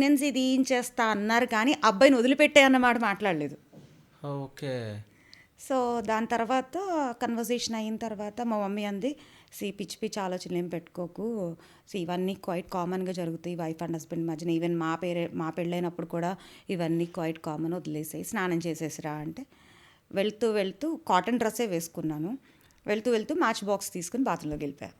Pregnancy తీయించేస్తా అన్నారు కానీ అబ్బాయిని వదిలిపెట్టే అన్నమాట మాట్లాడలేదు. ఓకే. సో దాని తర్వాత కన్వర్జేషన్ అయిన తర్వాత మా మమ్మీ అంది, పిచ్చి పిచ్చి ఆలోచనలు ఏం పెట్టుకోకు, ఇవన్నీ క్వైట్ కామన్గా జరుగుతాయి వైఫ్ అండ్ హస్బెండ్ మధ్యన. ఈవెన్ మా పెళ్ళైనప్పుడు కూడా ఇవన్నీ క్వైట్ కామన్, వదిలేసాయి, స్నానం చేసేసిరా అంటే వెళ్తూ వెళ్తూ కాటన్ డ్రెస్సే వేసుకున్నాను. వెళ్తూ వెళ్తూ మ్యాచ్ బాక్స్ తీసుకుని బాత్రూంలోకి వెళ్ళిపోయాను.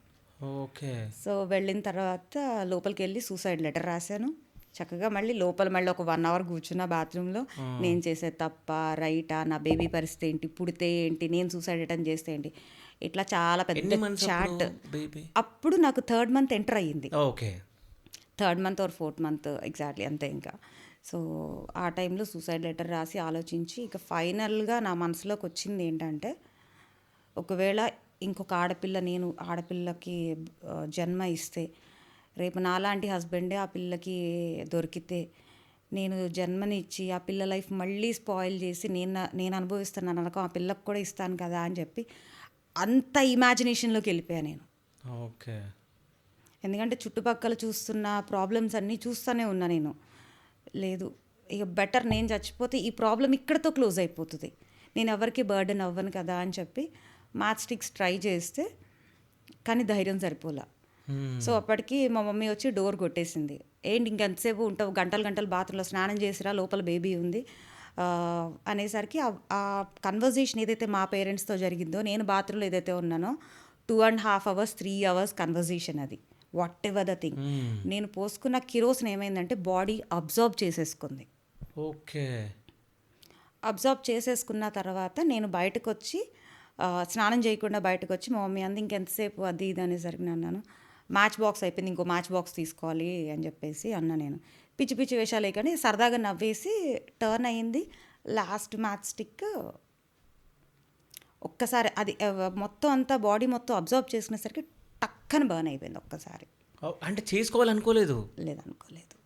ఓకే. సో వెళ్ళిన తర్వాత లోపలికి వెళ్ళి సూసైడ్ లెటర్ రాశాను. చక్కగా మళ్ళీ మళ్ళీ ఒక 1 అవర్ కూర్చున్న బాత్రూంలో. నేను చేసే తప్ప రైటా, నా బేబీ పరిస్థితి ఏంటి, పుడితే ఏంటి, నేను సూసైడ్ అటెంప్ట్ చేస్తే ఏంటి, ఇట్లా చాలా పెద్ద చాట్. అప్పుడు నాకు 3rd మంత్ ఎంటర్ అయ్యింది. Okay. 3rd month or 4th month exactly అంతే ఇంకా. సో ఆ టైంలో సూసైడ్ లెటర్ రాసి ఆలోచించి ఇక ఫైనల్గా నా మనసులోకి వచ్చింది ఏంటంటే, ఒకవేళ ఇంకొక ఆడపిల్లకి జన్మ ఇస్తే, రేపు నాలాంటి హస్బెండే ఆ పిల్లకి దొరికితే, నేను జన్మనిచ్చి ఆ పిల్ల లైఫ్ మళ్ళీ స్పాయిల్ చేసి నేను అనుభవిస్తున్నాను నరకం, ఆ పిల్లకు కూడా ఇస్తాను కదా అని చెప్పి అంత ఇమాజినేషన్లోకి వెళ్ళిపోయాను నేను. ఓకే. ఎందుకంటే చుట్టుపక్కల చూస్తున్న ప్రాబ్లమ్స్ అన్నీ చూస్తూనే ఉన్నా నేను. లేదు, ఇక బెటర్ నేను చచ్చిపోతే ఈ ప్రాబ్లం ఇక్కడతో క్లోజ్ అయిపోతుంది, నేను ఎవరికి బర్డెన్ అవ్వను కదా అని చెప్పి మ్యాచ్ స్టిక్స్ ట్రై చేస్తే కానీ ధైర్యం సరిపోలా. సో అప్పటికి మా మమ్మీ వచ్చి డోర్ కొట్టేసింది. ఏంటి ఇంకెంతసేపు ఉంటావు, గంటలు గంటలు బాత్రూంలో స్నానం చేసిరా, లోపల బేబీ ఉంది అనేసరికి ఆ కన్వర్జేషన్ ఏదైతే మా పేరెంట్స్తో జరిగిందో, నేను బాత్రూంలో ఏదైతే ఉన్నానో 2.5 hours 3 hours కన్వర్జేషన్ అది. వాట్ ఎవర్ ద థింగ్, నేను పోసుకున్న కిరోసిన్ ఏమైందంటే బాడీ అబ్జార్బ్ చేసేసుకుంది. ఓకే. అబ్జార్బ్ చేసేసుకున్న తర్వాత నేను బయటకు వచ్చి స్నానం చేయకుండా బయటకు వచ్చి మా మమ్మీ అంది ఇంకెంతసేపు అది ఇది అనేసరికి అన్నాను, మ్యాచ్ బాక్స్ అయిపోయింది, ఇంకో మ్యాచ్ బాక్స్ తీసుకోవాలి అని చెప్పేసి అన్నా. నేను పిచ్చి పిచ్చి వేషాలే కానీ సరదాగా నవ్వేసి టర్న్ అయ్యింది. లాస్ట్ మ్యాచ్ స్టిక్ ఒక్కసారి అది మొత్తం అంతా బాడీ మొత్తం అబ్జర్వ్ చేసుకునేసరికి టక్కన బర్న్ అయిపోయింది ఒక్కసారి. అంటే చేసుకోవాలనుకోలేదు? లేదనుకోలేదు.